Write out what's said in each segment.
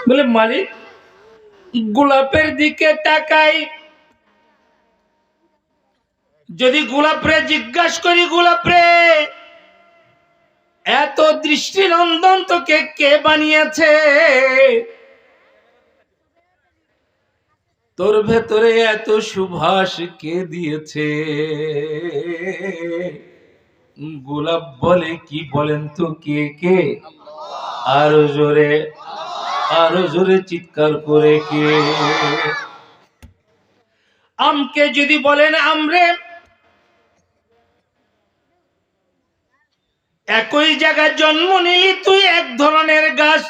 বলে মালিক গোলাপের দিকে তাকাই, যদি গোলাপরে জিজ্ঞাসা করি গোলাপরে এত দৃষ্টিনন্দন তোকে কে বানিয়েছে, তোর ভেতরে এত সুভাষ কে দিয়েছে, গোলাপ বলে কি বলেন তো কে কে, আরো জোরে চিৎকার করে কে। আমকে যদি বলেন আমরে, একই জায়গায় জন্ম নিলি তুই এক ধরনের গাছ,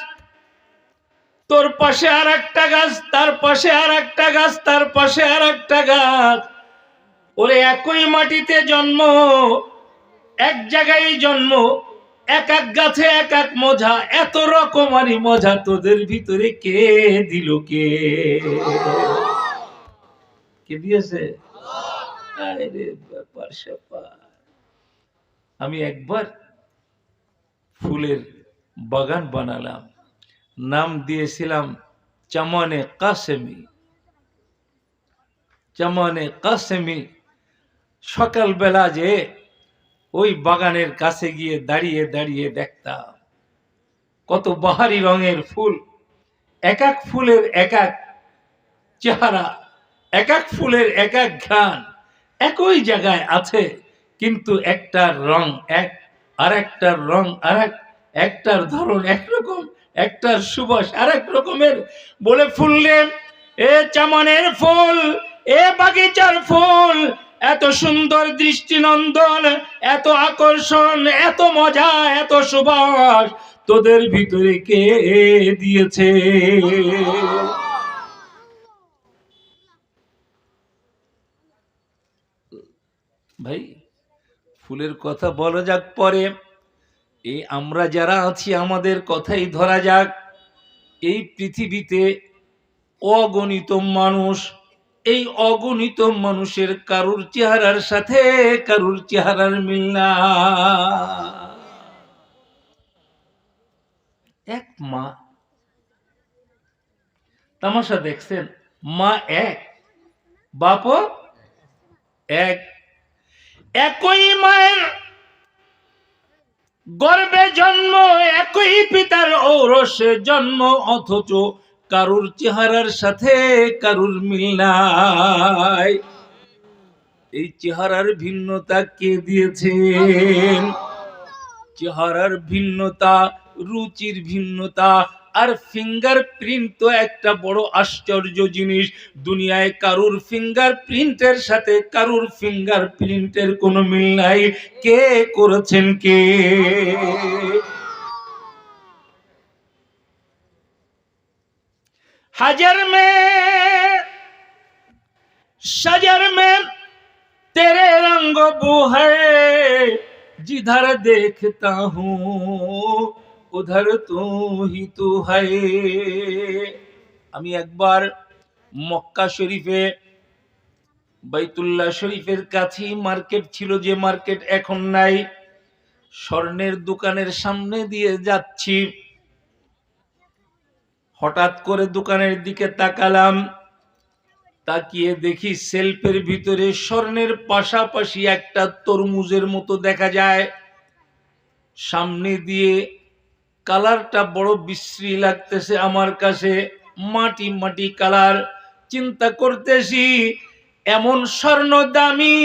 তোর পাশে আর একটা গাছ, তার পাশে আর একটা গাছ, তার পাশে আর একটা গাছ, ওরে একই মাটিতে জন্ম, এক জায়গায় জন্ম, এক এক গাছে এক এক মজা, এত রকমারি মজা তোদের ভিতরে কে দিল, কে দিয়েছে? আরে ব্যাপার স্যাপার। আমি একবার ফুলের বাগান বানালাম, নাম দিয়েছিলাম চামানে কাসেমি। চামানে কাসেমি। সকালবেলা যে ওই বাগানের কাছে গিয়ে দাঁড়িয়ে দাঁড়িয়ে দেখতাম কত বাহারি রঙের ফুল, এক এক ফুলের এক এক চেহারা, এক এক ফুলের এক এক ঘ্রাণ, একই জায়গায় আছে, কিন্তু একটার রং এক, আর একটার রং আর এক, একটার ধরন একরকম, একটার সুবাস আর এক রকমের। বলে ফুললেন এ চামানের ফুল, এ বাগিচার ফুল, এত সুন্দর দৃষ্টিনন্দন, এত আকর্ষণ, এত মজা, এত সুবাস তোদের ভিতরে কে দিয়েছে? ভাই ফুলের কথা বলা যাক পরে, এই আমরা যারা আছি আমাদের কথাই ধরা যাক। এই পৃথিবীতে অগণিত মানুষ, এই অগণিত মানুষের কারুর চেহারার সাথে কারুর চেহারার মিল না। এক মা, তামাশা দেখছেন, মা এক, বাপও এক, একই মায়ের গর্ভে জন্ম, একই পিতার ঔরসে জন্ম, অথচ কারুর চেহারার সাথে কারুর মিল নাই। এই চেহারার ভিন্নতা কে দিয়েছেন? চেহারার ভিন্নতা, রুচির ভিন্নতা, আর ফিঙ্গার প্রিন্ট তো একটা বড় আশ্চর্য জিনিস। দুনিয়ায় কারুর ফিঙ্গার প্রিন্টের সাথে কারুর ফিঙ্গার প্রিন্টের কোনো মিল নাই। কে করেছেন? কে? হাজার মে शजर में तेरे रंग बू है, जिधर देखता हूँ उधर तू ही तू है। আমি একবার মক্কা শরীফে বাইতুল্লাহ শরীফের কাছেই মার্কেট ছিল, যে মার্কেট এখন নাই, স্বর্ণের দোকানের সামনে দিয়ে যাচ্ছি, হঠাৎ করে দোকানের দিকে তাকালাম, তাকিয়ে দেখি সেলফের ভিতরে স্বর্ণের পাশাপাশি একটা তরমুজের মতো দেখা যায়, সামনে দিয়ে কালারটা বড় বিশ্রী লাগতেছে আমার কাছে, মাটি মাটি কালার। চিন্তা করতেছি এমন স্বর্ণ দামি,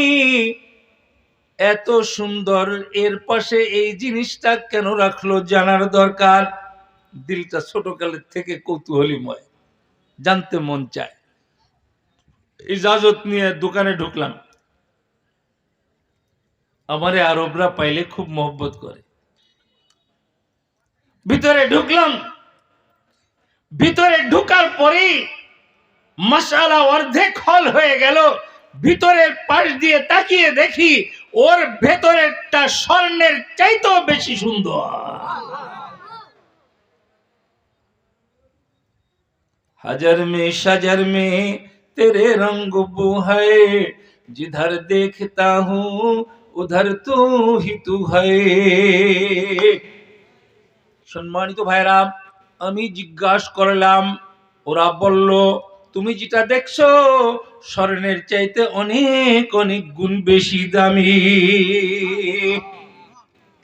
এত সুন্দর, এর পাশে এই জিনিসটা কেন রাখলো জানার দরকার। দিলটা ছোটকালের থেকে কৌতূহলীময়, জানতে মন চায়। ইজাজত নিয়ে দোকানে ঢুকলাম। আমারে আরবরা পাইলে খুব মহব্বত করে। ভিতরে ঢুকলাম, ভিতরে ঢুকার পরেই মশালা অর্ধেক হল হয়ে গেল। ভিতরের পাশ দিয়ে তাকিয়ে দেখি ওর ভেতরেরটা স্বর্ণের চাইতেও বেশি সুন্দর। হাজার মে সাজার মে तेरे रंग बू है, जिधर देखता हूँ उधर तू ही तू है। সম্মানিত ভাইরা, আমি জিজ্ঞাসা করলাম, ওরা বলল তুমি যেটা দেখছো স্বর্ণের চাইতে অনেক অনেক গুণ বেশি দামি।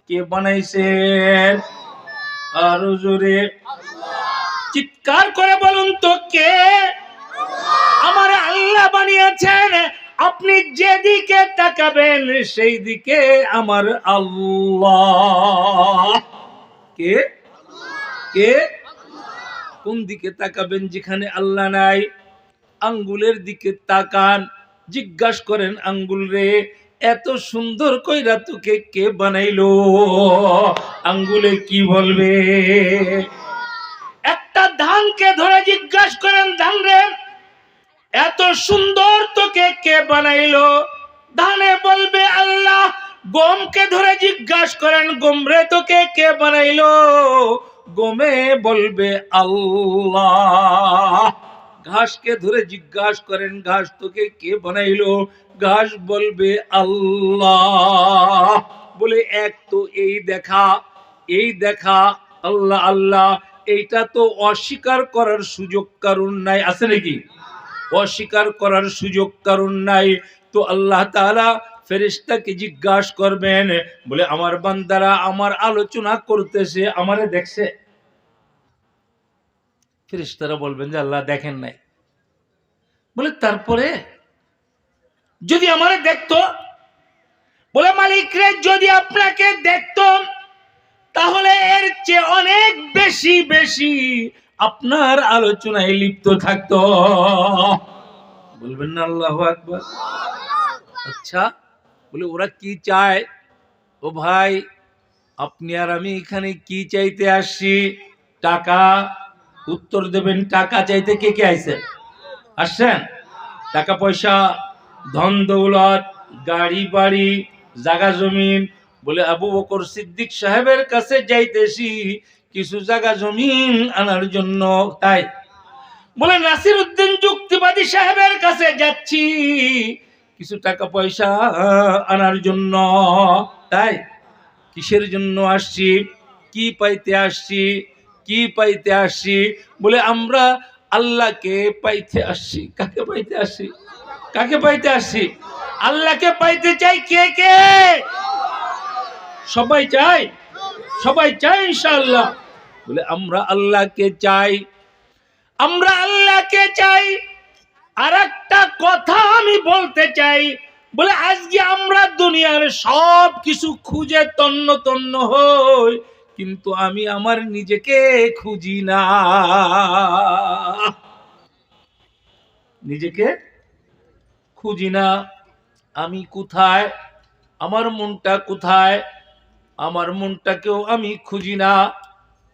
কে বানাইছেন? আরো জোরে চিৎকার করে বলুন তো কে? আমার আল্লাহ বানিয়েছেন। আপনি যেদিকে তাকাবেন সেই দিকে আমার আল্লাহ। কে কে? কোন দিকে তাকাবেন যেখানে আল্লাহ নাই? আঙ্গুলের দিকে তাকান, জিজ্ঞাসা করেন আঙ্গুল রে এত সুন্দর কইরা তোকে কে বানাইলো? আঙ্গুলে কি বলবে? একটা ধানকে ধরে জিজ্ঞাসা করেন ধান রে এত সুন্দর তোকে কে বানাইলো? ধানে বলবে আল্লাহ। গমকে ধরে জিজ্ঞাসা করেন গম রে তোকে কে বানাইলো? গমে বলবে আল্লাহ। ঘাসকে ধরে জিজ্ঞাসা করেন ঘাস তোকে কে বানাইলো? ঘাস বলবে আল্লাহ। বলে এক তো এই দেখা, এই দেখা আল্লাহ আল্লাহ, এইটা তো অস্বীকার করার সুযোগ কারণ নাই, আছে নাকি? অস্বীকার করার সুযোগ কারণ নাই। তো আল্লাহ তাআলা ফেরেশতাকে জিজ্ঞাসা করবেন, বলে আমার বান্দারা আমার আলোচনা করতেছে, আমারে দেখছে? ফেরেশতারা বলবেন যে আল্লাহ দেখেন নাই। বলে তারপরে যদি আমারে দেখতো? বলে মালিক রে যদি আপনাকে দেখতো তাহলে এর চেয়ে অনেক বেশি বেশি আপনার আলোচনায় লিপ্ত থাকতো। বলবেন না আল্লাহু আকবার? আচ্ছা, বলে ওরা কি চায়? ও ভাই, আপনি আর আমি এখানে কি চাইতে আসছি? টাকা। উত্তর দেবেন টাকা চাইতে। কে কে আইছেন? আসছেন? টাকা পয়সা, ধন দৌলত, গাড়ি বাড়ি, জায়গা জমিন। বলে আবু বকর সিদ্দিক সাহেবের কাছে যাইতেছি কিছু জায়গা জমিন আনার জন্য। তাই? বলে নাসির উদ্দিন যুক্তিবাদী সাহেবের কাছে যাচ্ছি কিছু টাকা পয়সা আনার জন্য। তাই? কিসের জন্য আসছি? কি পাইতে আসছি? কি পাইতে আসছি? বলে আমরা আল্লাহকে পাইতে আসছি। কাকে পাইতে আসছি? কাকে পাইতে আসছি? আল্লাহকে পাইতে চাই। কে কে? সবাই চাই? সবাই চাই ইনশাআল্লাহ। বলে আমরা আল্লাহকে চাই, আমরা আল্লাহকে চাই। আর একটা কথা আমি বলতে চাই, বলে আজকে আমরা দুনিয়ার সব কিছু খুঁজে তন্ন তন্ন হই, কিন্তু আমি আমার নিজেকে খুঁজি না। নিজেকে খুঁজি না। আমি কোথায়? আমার মনটা কোথায়? আমার মনটাকেও আমি খুঁজি না,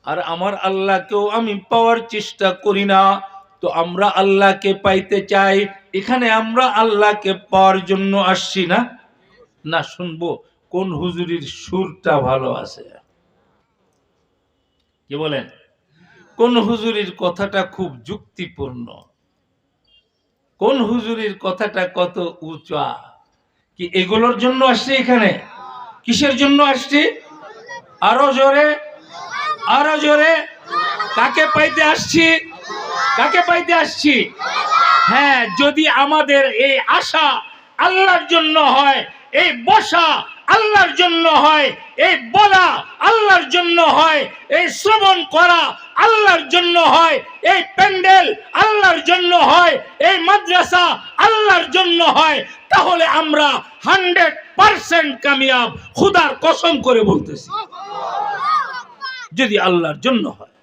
আর আমার আল্লাহকেও আমি পাওয়ার চেষ্টা করি না। তো আমরা আল্লাহকে পাইতে চাই, এখানে আমরা আল্লাহকে পাওয়ার জন্য আসছি না। না, শুনবো কোন হুজুরির সুরটা ভালো আছে? কি বলেন? কোন হুজুরির কথাটা খুব যুক্তিপূর্ণ? কোন হুজুরির কথাটা কত উঁচা? কি এগুলোর জন্য আসছে এখানে? কিসের জন্য আসছে? আরো জোরে, আরো জোরে। কাকে পাইতে আসছি? কাকে পাইতে আসছি? হ্যাঁ, যদি আমাদের এই আশা আল্লাহর জন্য হয়, এই বসা আল্লাহর জন্য হয়, এই বলা আল্লাহর জন্য হয়, এই শ্রবণ করা আল্লাহর জন্য হয়, এই প্যান্ডেল আল্লাহর জন্য হয়, এই মাদ্রাসা আল্লাহর জন্য হয়, তাহলে আমরা 100% কামিয়াব। খোদার কসম করে বলতেছি, যদি আল্লাহর জন্য হয়।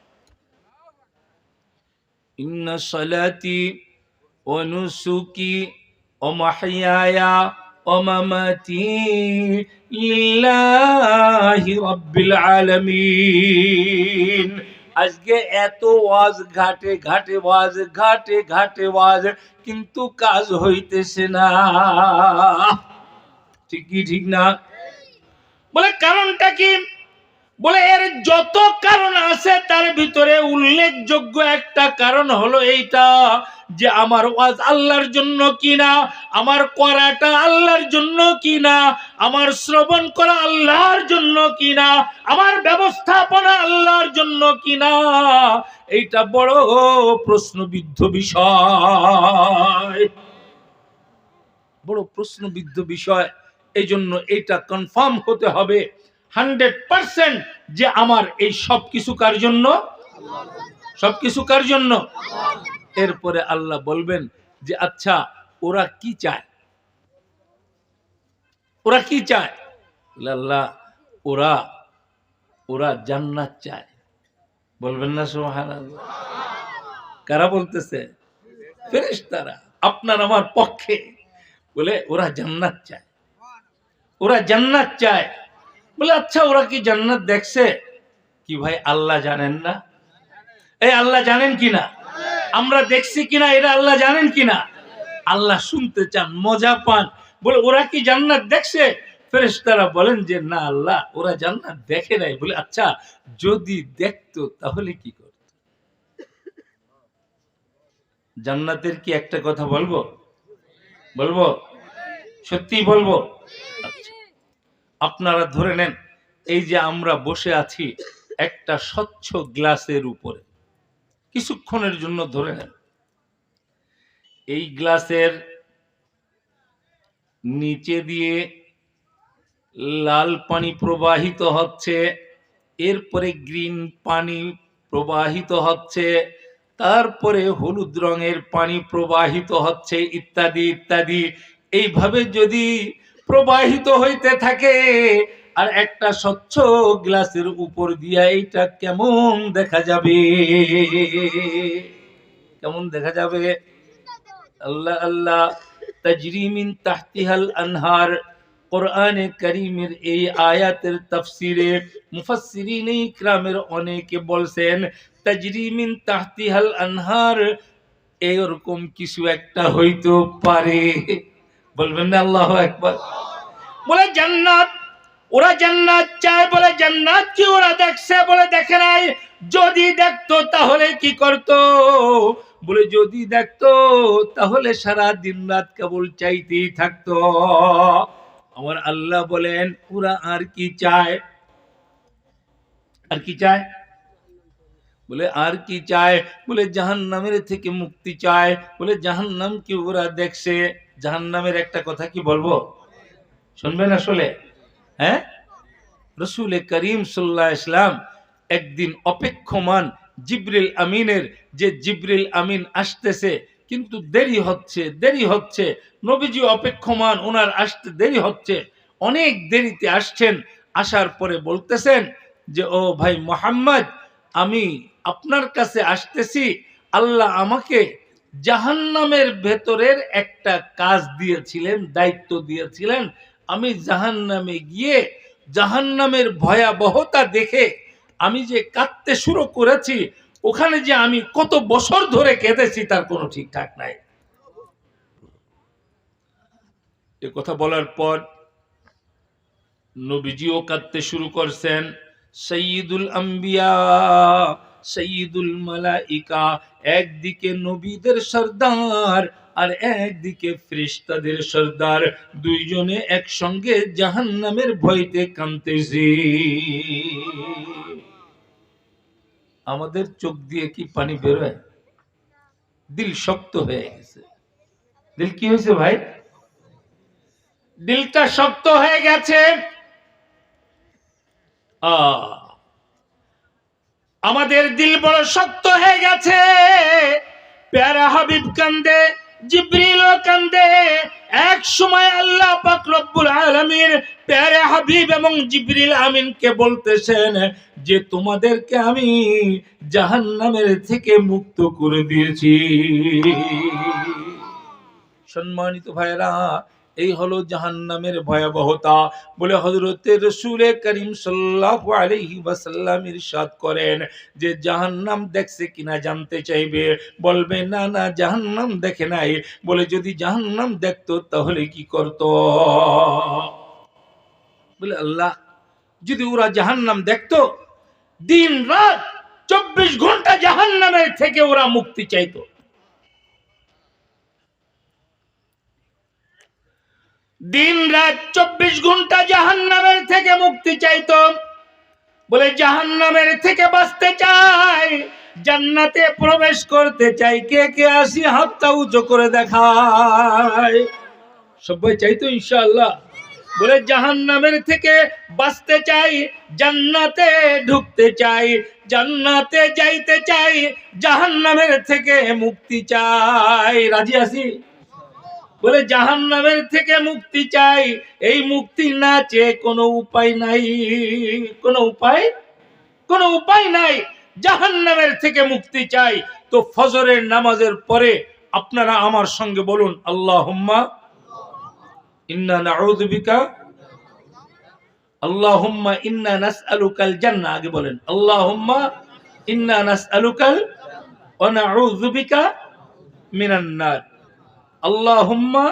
ইন্না সালাতি ওয়া নুসুকি ওয়া মাহইয়ায়া ওয়া মামাতি লিল্লাহি রাব্বিল আলামিন। আজকে এত ওয়াজ, ঘাটে ঘাটে ওয়াজ, ঘাটে ঘাটে ওয়াজ, কিন্তু কাজ হইতেছে না। ঠিক কি ঠিক না? বলে কারণটা কি? বলে এর যত কারণ আছে তার ভিতরে উল্লেখযোগ্য একটা কারণ হলো এইটা, যে আমার ওয়াজ আল্লাহর জন্য কিনা, আমার করাটা আল্লাহর জন্য কিনা, আমার শ্রবণ করা আল্লাহর জন্য কিনা, আমার ব্যবস্থাপনা আল্লাহর জন্য কিনা, এইটা বড় প্রশ্নবিদ্ধ বিষয়, বড় প্রশ্নবিদ্ধ বিষয়। এই জন্য এটা কনফার্ম হতে হবে 100% যে আমার এই সব কিছু কার জন্য, সবকিছু কার জন্য। এরপরে আল্লাহ বলবেন যে আচ্ছা ওরা কি চায়, ওরা কি চায়? আল্লাহ ওরা ওরা জান্নাত চায়। বলবেন না সুবহানাল্লাহ? কারা বলতেছে? ফেরেশতারা আপনার আমার পক্ষে। বলে ওরা জান্নাত চায়, ওরা জান্নাত চায়। বলে আচ্ছা ওরা কি জান্নাত দেখছে? কি ভাই আল্লাহ জানেন না? এই আল্লাহ জানেন কিনা? আমরা দেখছি কিনা এটা আল্লাহ জানেন কিনা? আল্লাহ শুনতে চান, মজা পান। বলে ওরা কি জান্নাত দেখছে? ফেরেশতারা বলেন যে না আল্লাহ ওরা জান্নাত দেখে নাই। বলে আচ্ছা যদি দেখতো তাহলে কি করত? জান্নাতের কি একটা কথা বলবো? বলবো? সত্যি বলবো? আচ্ছা আপনারা ধরে নেন এই যে আমরা বসে আছি একটা স্বচ্ছ গ্লাসের উপরে, কিছুক্ষণের জন্য ধরে নেন এই গ্লাসের নিচে দিয়ে লাল পানি প্রবাহিত হচ্ছে, এরপরে গ্রিন পানি প্রবাহিত হচ্ছে, তারপরে হলুদ রঙের পানি প্রবাহিত হচ্ছে, ইত্যাদি ইত্যাদি। এইভাবে যদি প্রবাহিত হইতে থাকে আর একটা স্বচ্ছ গ্লাসের উপর দিয়া এইটা কেমন দেখা যাবে? কেমন দেখা যাবে? আল্লাহ আল্লাহ। তাজরি মিন তাহতিহাল আনহার, কোরআনে কারীমের এই আয়াতের তাফসিরে মুফাসসিরিনে ইকরামের অনেকে বলছেন তাজরি মিন তাহতিহাল আনহার এরকম কিছু একটা হইতো পারে। বলবেন না আল্লাহু আকবার? বলে জান্নাত, ওরা জান্নাত চায়। বলে জান্নাত কি ওরা দেখছে? বলে দেখে নাই। যদি দেখতো তাহলে কি করতো? বলে যদি দেখতো তাহলে সারা দিন রাত কেবল চাইতেই থাকতো। আমার আল্লাহ বলেন ওরা আর কি চায়? আর কি চায়? বলে আর কি চায়? বলে জাহান্নামের থেকে মুক্তি চায়। বলে জাহান্নাম কি ওরা দেখছে? জাহান্নামের একটা কথা কি বলবো, শুনবেন আসলে? হ্যাঁ, রাসূল করিম সাল্লাল্লাহু আলাইহি ওয়াসাল্লাম একদিন অপেক্ষমান জিবরিল আমিনের, যে জিবরিল আমিন আসতেছে কিন্তু দেরি হচ্ছে, দেরি হচ্ছে, নবীজি অপেক্ষমান, ওনার আসতে দেরি হচ্ছে, অনেক দেরিতে আসছেন। আসার পরে বলতেছেন যে ও ভাই মুহাম্মদ, আমি আপনার কাছে আসতেছি, আল্লাহ আমাকে জাহান্নামের ভেতরের একটা কাজ দিয়েছিলেন, দায়িত্ব দিয়েছিলেন। আমি জাহান্নামে গিয়ে জাহান্নামের ভয়াবহতা দেখে আমি যে কাঁদতে শুরু করেছি, ওখানে যে আমি কত বছর ধরে কেঁদেছি তার কোনো ঠিকঠাক নাই। এ কথা বলার পর নবীজিও কাঁদতে শুরু করছেন। সাইয়্যিদুল আম্বিয়া, সাইয়্যিদুল মালাইকা, একদিকে নবীদের সরদার আর একদিকে ফেরেশতাদের সরদার, দুইজনে একসঙ্গে জাহান্নামের ভয়তে কাঁদতেছে। আমাদের চোখ দিয়ে কি পানি বের হয়? দিল শক্ত হয়ে গেছে। দিল কি হয়েছে ভাই? দিলটা শক্ত হয়ে গেছে। আমাদের দিল বড় শক্ত হয়ে গেছে। প্যারা হাবিব কান্দে, জিবরিলও কান্দে। এক সময় আল্লাহ পাক রব্বুল আলামিন প্যারা হাবিব এবং জিবরিল আমিনকে বলতেছেন যে তোমাদেরকে আমি জাহান্নামের থেকে মুক্ত করে দিয়েছি। সম্মানিত ভাইরা, এই হলো জাহান্নামের ভয়াবহতা। বলে হযরতে রাসূল করিম সাল্লাল্লাহু আলাইহি ওয়াসাল্লাম ইরশাদ করেন যে জাহান্নাম দেখছে কিনা জানতে চাইবে, বলবে না না জাহান্নাম দেখে নাই। বলে যদি জাহান্নাম দেখতো তাহলে কি করত? বলে আল্লাহ যদি ওরা জাহান্নাম দেখতো, দিন রাত 24 ঘন্টা জাহান্নামের থেকে ওরা মুক্তি চাইতো। দিন রাত 24 ঘন্টা জাহান্নামের থেকে মুক্তি চাইতো। বলে জাহান্নামের থেকে বাঁচতে চাই, জান্নাতে প্রবেশ করতে চাই, কে কে আসি হাতটা উঁচু করে দেখায়। সবাই চাইতো ইনশাআল্লাহ। বলে জাহান্নামের থেকে বাঁচতে চাই, জান্নাতে ঢুকতে চাই, জান্নাতে যাইতে চাই, জাহান্নামের থেকে মুক্তি চাই। রাজি আছি? বলে জাহান্নামের থেকে মুক্তি চাই, এই মুক্তি না চেয়ে কোনো উপায় নাই, কোনো উপায় নাই। জাহান্নামের থেকে মুক্তি চাই। তো ফজরের নামাজের পরে আপনারা আমার সঙ্গে বলুন, আল্লাহুম্মা ইন্না নাউযু বিকা, আল্লাহুম্মা ইন্না নাসআলুকাল জান্নাহ। আগে বলেন আল্লাহুম্মা ইন্না নাসআলুকাল ওয়া নাউযু বিকা মিনান নার। আল্লাহুম্মা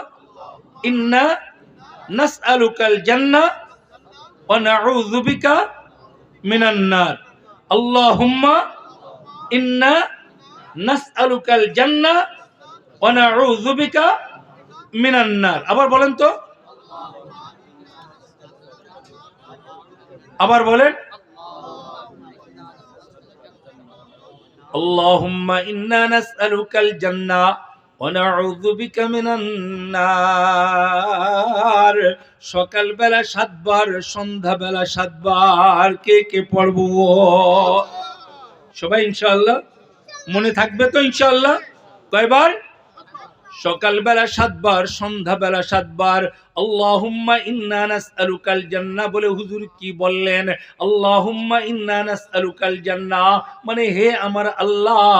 ইন্না নাসআলুকাল জান্নাহ ওয়া নাউযু বিকা মিনান নার। আল্লাহুম্মা ইন্না নাসআলুকাল জান্নাহ ওয়া নাউযু বিকা মিনান নার। আবার বলেন তো, আবার বলেন আল্লাহুম্মা ইন্না নাসআলুকাল জান্নাহ ওয়া নাউযু বিকা মিনান নার। সকালবেলা 7 বার, সন্ধ্যাবেলা 7 বার। কে কে পড়বো সবাই ইনশাআল্লাহ? মনে থাকবে তো ইনশাআল্লাহ? কয়বার? সকালবেলা 7 বার, সন্ধ্যাবেলা 7 বার। আল্লাহুম্মা ইন্না নাসআলুকাল জান্নাহ। বলে হুজুর কি বললেন? আল্লাহুম্মা ইন্না নাসআলুকাল জান্নাহ মানে হে আমার আল্লাহ,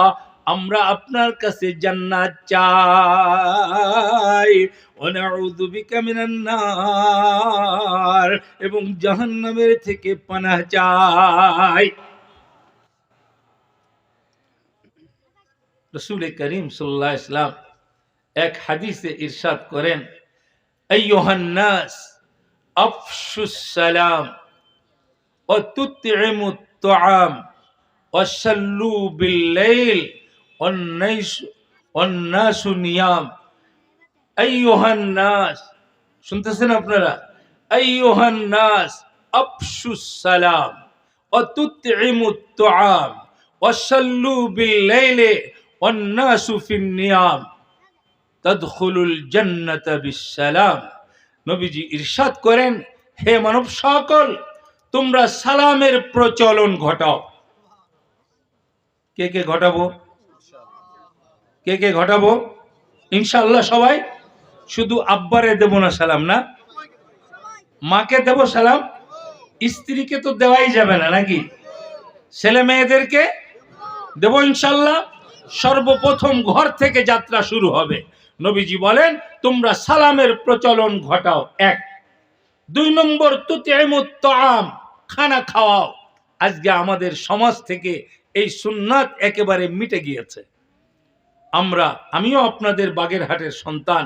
আমরা আপনার কাছে জান্নাত চাই, ওয়া নাউযু বিকা মিনান নার, এবং জাহান্নামের থেকে পানাহ চাই। রাসূল করিম সাল্লাল্লাহু আলাইহি ওয়াসাল্লাম এক হাদিসে ইরশাদ করেন, আইয়ুহান নাস আফশুস সালাম ওয়া তুতঈমুত তুআম ওয়া সাল্লু বিল লাইল ওয়ান নাসু নিয়াম। আইয়ুহান নাস, শুনতেছেন আপনারা? আইয়ুহান নাস আফশুস সালাম ওয়া তুতঈমুত তুআম ওয়া সাল্লু বিল লাইল ওয়ান নাসু ফিন নিয়াম তাদখুলুল জান্নাতা বিসসালাম। নবীজি ইরশাদ করেন, হে মানব সকল, তোমরা সালামের প্রচলন ঘটাও। কে কে ঘটাবো? কে কে ঘটাবো? ইনশাআল্লাহ সবাই। শুধু আব্বারে দেব না সালাম, না মাকে দেব সালাম, স্ত্রীকে তো দেওয়াই যাবে না নাকি? ছেলে মেয়েদেরকে দেব ইনশাআল্লাহ। সর্বপ্রথম ঘর থেকে যাত্রা শুরু হবে। নবীজি বলেন তোমরা সালামের প্রচলন ঘটাও। 1। 2 নম্বর তুতঈমুত তুআম, খানা খাওয়াও। আজকে আমাদের সমাজ থেকে এই সুন্নাত একেবারে মিটে গিয়েছে। আমিও আপনাদের বাগেরহাটের সন্তান।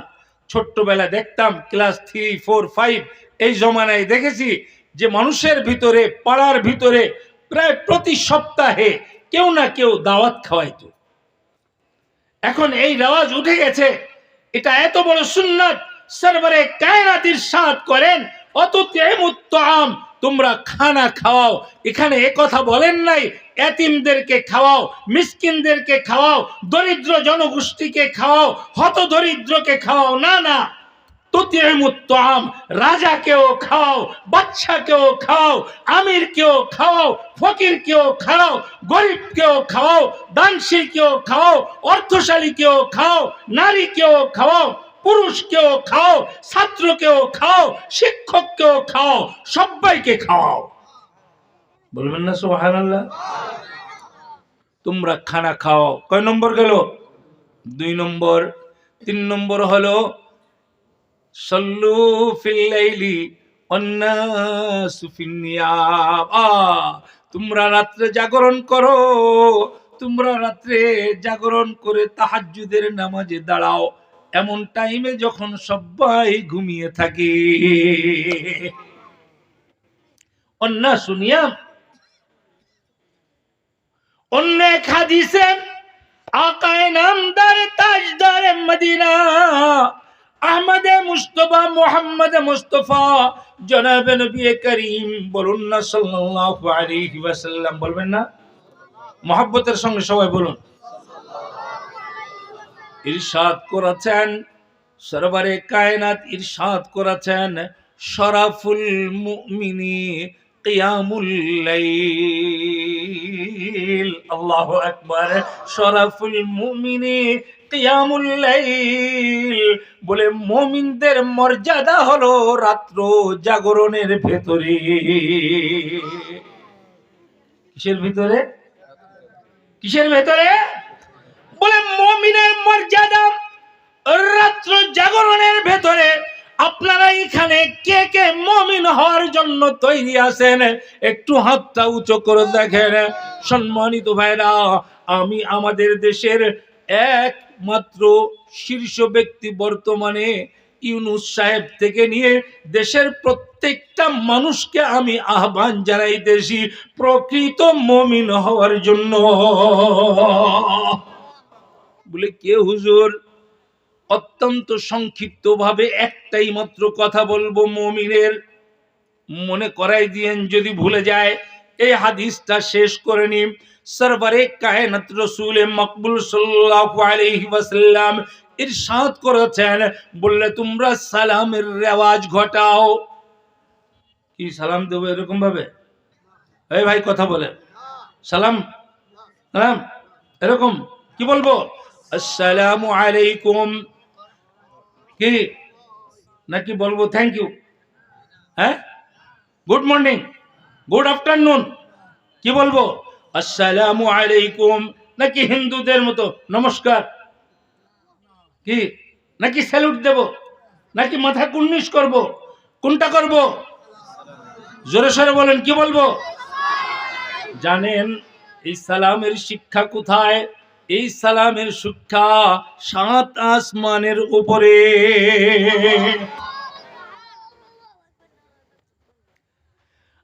ছোট্টবেলা দেখতাম ক্লাস 3, 4, 5 এই জমানায় দেখেছি যে মানুষের ভিতরে, পাড়ার ভিতরে প্রায় প্রতি সপ্তাহে কেউ না কেউ দাওয়াত খাওয়াইতো। এখন এই রেওয়াজ উঠে গেছে। এটা এত বড় সুন্নাত, সরবরে কায়নাত ইরশাদ করেন অতুতঈমুত তুআম, তোমরা খানা খাওয়াও। এখানে এ কথা বলেন নাই এতিমদেরকে খাওয়াও, মিসকিনদেরকে খাওয়াও, দরিদ্র জনগোষ্ঠীকে খাওয়াও, হত দরিদ্রকে খাওয়াও। না না, তুতঈমুত তুআম, রাজাকেও খাওয়াও, বাদশাকেও খাওয়াও, আমিরকেও খাওয়াও, ফকিরকেও খাওয়াও, গরিবকেও খাওয়াও, দানশীলকেও খাওয়াও, অর্থশালীকেও খাওয়াও, নারীকেও খাওয়াও, পুরুষকেও খাওয়াও, ছাত্রকেও খাওয়াও, শিক্ষককেও খাওয়াও, সবাইকে খাওয়াও। বলবেন না সুবহানাল্লাহ? তোমরা খানা খাও। কয় নম্বর গেল? 2 নম্বর। 3 নম্বর হলো সাল্লু ফিল লাইলি ওয়ান নাসু ফিন নিয়াম। তোমরা রাত্রে জাগরণ করো, তোমরা রাত্রে জাগরণ করে তাহাজ্জুদের নামাজে দাঁড়াও এমন টাইমে যখন সবাই ঘুমিয়ে থাকে। ওয়ান্নাসু নিয়াম। অন্য এক হাদিসে আকায়ে নামদার তাজদার মদিনা আহমদে মুস্তফা মুহাম্মদ মুস্তফা জনাবে নবী করিম বলুন না সাল্লাল্লাহু আলাইহি ওয়াসাল্লাম, বলবেন না? মহব্বতের সঙ্গে সবাই বলুন। ইরশাদ করেছেন, সরবরে কায়নাত ইরশাদ করেছেন, শরাফুল মুমিনি কিয়ামুল লাইল। আল্লাহু আকবার। শরাফুল মুমিনি কিয়ামুল লাইল, বলে মুমিনদের মর্যাদা হলো রাত্র জাগরণের ভেতরে। কিসের ভিতরে? কিসের ভেতরে? বলে মুমিনের মর্যাদা রাত্র জাগরণের ভেতরে। আপনারা এখানে কে কে মুমিন হওয়ার জন্য তৈরি আছেন? একটু হাতটা উঁচু করে দেখেন। সম্মানিত ভাইরা, আমি আমাদের দেশের একমাত্র শীর্ষ ব্যক্তি বর্তমানে ইউনূস সাহেব থেকে নিয়ে দেশের প্রত্যেকটা মানুষকে আমি আহ্বান জানাইতেছি প্রকৃত মুমিন হওয়ার জন্য। বলে কে হুজুর? অত্যন্ত সংক্ষিপ্ত ভাবে একটাই মাত্র কথা বলবো মুমিনের। মনে করাই দিয়েন যদি ভুলে যায়। এই হাদিসটা শেষ করে নিন। সরবরে কায়নাত রাসূল মকবুল সাল্লাল্লাহু আলাইহি ওয়াসাল্লাম ইরশাদ করেছেন, বললে তোমরা সালামের রেওয়াজ ঘটাও। কি সালাম দেবো এরকম ভাবে? এই ভাই কথা বলে, সালাম সালাম এরকম কি বলবো? আসসালামু আলাইকুম কি নাকি বলবো থ্যাংক ইউ? হ্যাঁ, গুড মর্নিং, গুড আফটারনুন কি বলবো? আসসালামু আলাইকুম। নাকি হিন্দুদের মতো নমস্কার? কি নাকি স্যালুট দেব? নাকি মাথা কুর্নিশ করব? কোনটা করব? জোরে সরে বলেন, কি বলবো? জানেন এই সালামের শিক্ষা কোথায়? এই সালামের শিক্ষা 7 আসমানের উপরে।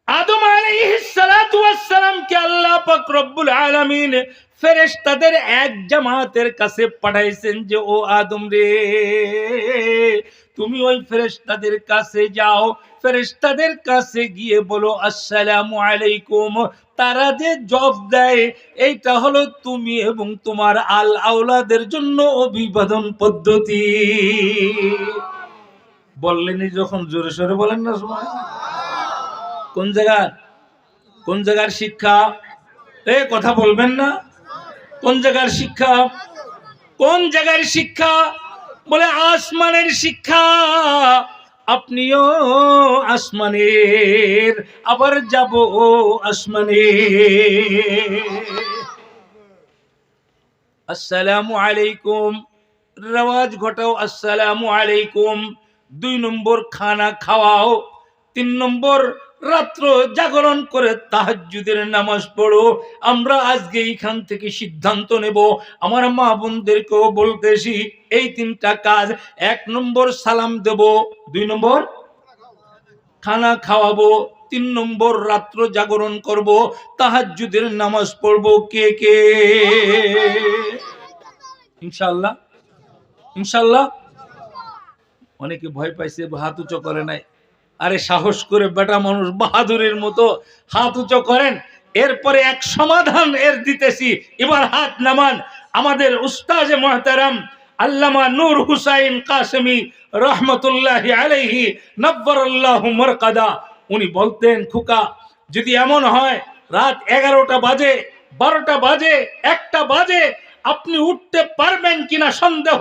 আদম আলাইহিস সালাতু ওয়াস সালাম কে আল্লাহ পাক রব্বুল আলামিন ফেরেশতাদের এক জামাতের কাছে পাঠাইছেন যে ও আদম রে, তুমি ওই ফেরেশতাদের কাছে যাও, ফেরেশতাদের কাছে গিয়ে বলো আসসালামু আলাইকুম। তারা যে জব দেয় এইটা হলো তুমি এবং তোমার আল আওলাদের জন্য অভিবাদন পদ্ধতি। বললেনি যখন জোরে সোরে বলেন না সবাই। কোন জায়গার? কোন জায়গার শিক্ষা? এ কথা বলবেন না। কোন জায়গার শিক্ষা? কোন জায়গার শিক্ষা? বলে আসমানের শিক্ষা। আপনিও আসমানের, আবার যাব আসমানে। আসসালামু আলাইকুম রেওয়াজ ঘটাও, আসসালামু আলাইকুম। 2 নম্বর খানা খাওয়াও। 3 নম্বর রাত্র জাগরণ করে তাহাজ্জুদের নামাজ পড়ো। আমরা আজকে এইখান থেকে সিদ্ধান্ত নেব, আমার মা বোনদেরকেও বলতেছি এই 3টা কাজ। 1 নম্বর সালাম দেব, 2 নম্বর খানা খাওয়াবো, 3 নম্বর রাত্র জাগরণ করব, তাহাজ্জুদের নামাজ পড়বো। কে কে? ইনশাআল্লাহ, ইনশাআল্লাহ। অনেকে ভয় পাইছে, হাত উঁচু করে নাই। আরে সাহস করে বেটা মানুষ বাহাদুরের মতো হাত উঁচু করেন। এরপরে এক সমাধান এর দিতেছি, এবার হাত নামান। আমাদের উস্তাজে মুহতারাম আল্লামা নূর হুসাইন কাসেমি রহমতুল্লাহি আলাইহি নব্বরাল্লাহু মারকাদা, উনি বলতেন খোকা যদি এমন হয় রাত 11টা বাজে, 12টা বাজে, 1টা বাজে, আপনি উঠতে পারবেন কিনা সন্দেহ,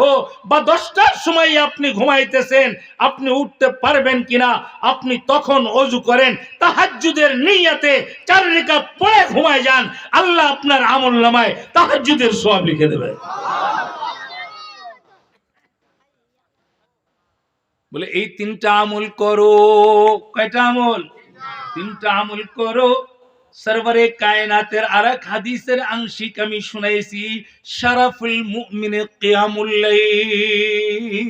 বা 10টার সময় আপনি ঘুমাইতেছেন, আপনি উঠতে পারবেন কিনা, আপনি তখন ওযু করেন, তাহাজ্জুদের নিয়তে 4 রাকাত পড়ে ঘুমায় যান। আল্লাহ আপনার আমলনামায় তাহাজ্জুদের সওয়াব লিখে দেবে। বলে এই 3টা আমল করো। কয়টা আমল? 3টা আমল করো। সরবরে কায়নাতের আরেক হাদিসের আংশিক আমি শুনাইছি, শরাফুল মুমিনে কিয়ামুল লাইল।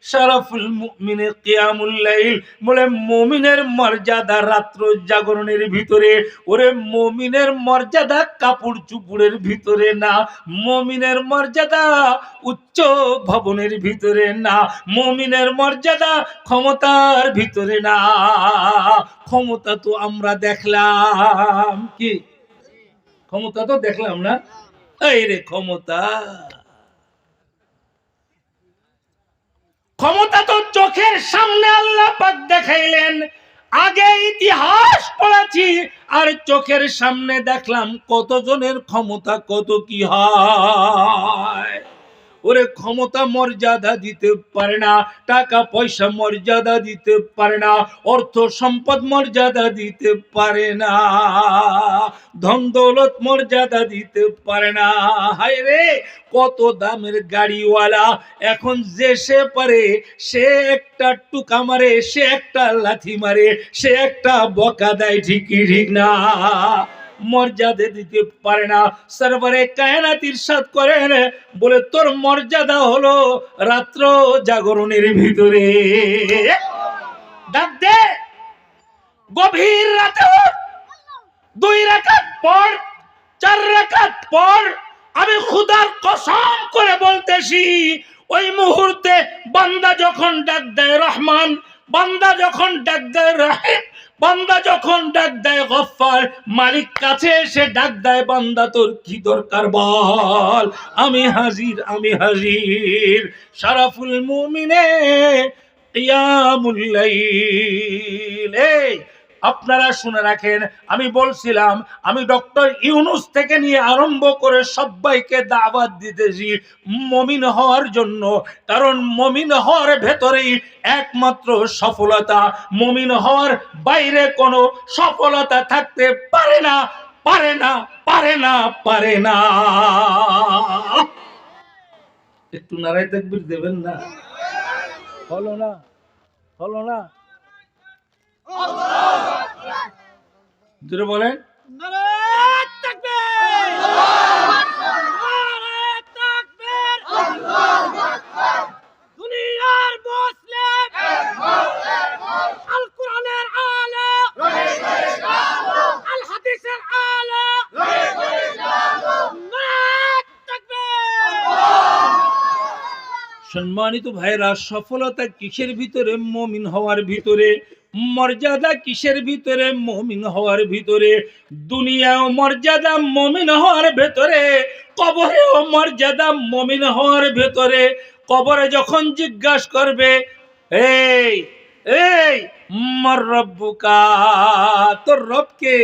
শারাফুল মুমিনে কিয়ামুল লাইল, বলে মুমিনের মর্যাদা রাত্র জাগরণের ভিতরে। ওরে মুমিনের মর্যাদা কাপড় চুপড়ের ভিতরে না, মুমিনের মর্যাদা উচ্চ ভবনের ভিতরে না, মুমিনের মর্যাদা ক্ষমতার ভিতরে না। ক্ষমতা তো আমরা দেখলাম, কি ক্ষমতা তো দেখলাম না, এই রে ক্ষমতা, ক্ষমতা তো চোখের সামনে আল্লাহ পাক দেখাইলেন। আগে ইতিহাস পড়াছি আর চোখের সামনে দেখলাম কতজনের ক্ষমতা কত কি হয়। ওরে ক্ষমতা মর্যাদা দিতে পারে না, টাকা পয়সা মর্যাদা দিতে পারে না, অর্থ সম্পদ মর্যাদা দিতে পারে না, ধন দৌলত মর্যাদা দিতে পারে না। হায় রে, কত দামের গাড়িওয়ালা এখন যে সে পারে, সে একটা টুকা মারে, সে একটা লাথি মারে, সে একটা বকা দেয়, ঠিকই ঠিক না? মর্যাদা দিতে পারে না। সরবরে কায়নাত ইরশাদ করেন, বলে তোর মর্যাদা হলো রাত্র জাগরণের ভিতরে। ডাক দে, গভীর রাতে 2 রাকাত পড়, 4 রাকাত পড়। আমি খোদার কসম করে বলতেছি, ওই মুহূর্তে বান্দা যখন ডাক দেয় রহমান, বান্দা যখন ডাক দেয় রহিম, বান্দা যখন ডাক দেয় গফফার, মালিক কাছে এসে ডাক দেয়, বান্দা তোর কি দরকার বল, আমি হাজির, আমি হাজির। শারাফুল মুমিনে কিয়ামুল লাইল। আপনারা শুনে রাখেন, আমি বলছিলাম আমি ডক্টর ইউনূস থেকে নিয়ে আরম্ভ করে সবাইকে দাওয়াত দিতেছি মুমিন হওয়ার জন্য। কারণ মুমিন হওয়ার ভেতরেই একমাত্র সফলতা, মুমিন হওয়ার বাইরে কোনো সফলতা থাকতে পারে না, পারে না, পারে না, পারে না। একটু নারায়ে তাকবীর দেবেন না? হলো না, হলো না? জোরে বলেন, নারায়ে তাকবীর, নারায়ে তাকবীর, আল্লাহু আকবার। দুনিয়ার মুসলিম, আল কোরআনের আলো, আল হাদিসের আলো, নারায়ে তাকবীর। সম্মানিত ভাইরা, সফলতা কিসের ভিতরে? মুমিন হওয়ার ভিতরে। মর্যাদা কিসের ভিতরে? মুমিন হওয়ার ভিতরে। দুনিয়াও মর্যাদা মুমিন হওয়ার ভিতরে, কবরেও মর্যাদা মুমিন হওয়ার ভিতরে। কবরে যখন জিজ্ঞাসা করবে, এই এই মার রব্বুকা, তোর রব কে?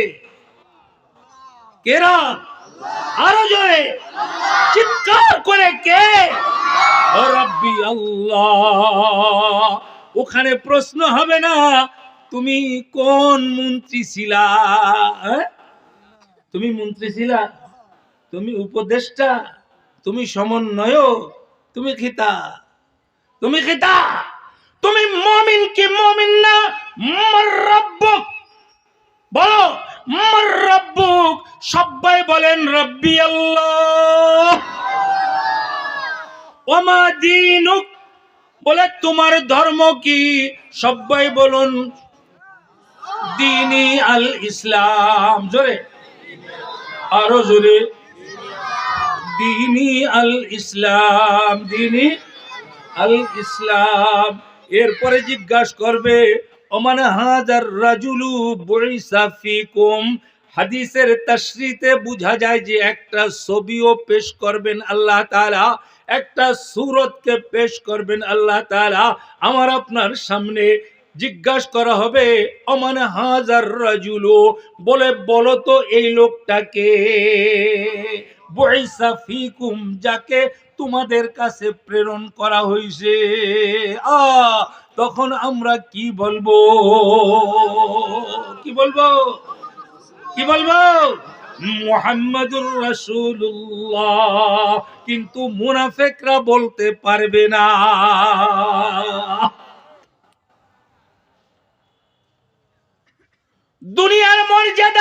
কে রব? আরো জোরে চিৎকার করে, কে? রব্বি আল্লাহ। ওখানে প্রশ্ন হবে না তুমি কোন মন্ত্রী ছিলা, তুমি মন্ত্রী ছিলা, তুমি উপদেষ্টা, তুমি সমন্বয়ক, তুমি খিতা, তুমি খিতা, তুমি মুমিন কি মুমিন না? মার রব্বুক, বলো মার রব্বুক। সবাই বলেন রব্বি আল্লাহ। ওমা দীনুক, বলে তোমার ধর্ম কি? সবাই বলুন দীনি আল ইসলাম। জোরে, আরো জোরে, দীনি আল ইসলাম, দীনি আল ইসলাম। এরপরে জিজ্ঞাসা করবে, ওমান হাজার রাজুলু বুইসা ফিকুম। হাদিসের তাশরিতে বোঝা যায় যে একটা ছবিও পেশ করবেন আল্লাহ তাআলা, একটা সূরতকে পেশ করবেন আল্লাহ তাআলা আমার আপনার সামনে। জিজ্ঞাসা করা হবে, ওমান হাজার রাজুলু, বলে বলো তো এই লোকটাকে, বুইসা ফিকুম, যাকে তোমাদের কাছে প্রেরণ করা হয়েছে। তখন আমরা কি বলবো? কি বলবো? কি বলবো? মুহাম্মাদুর রাসূলুল্লাহ। কিন্তু মুনাফিকরা বলতে পারবে না। দুনিয়া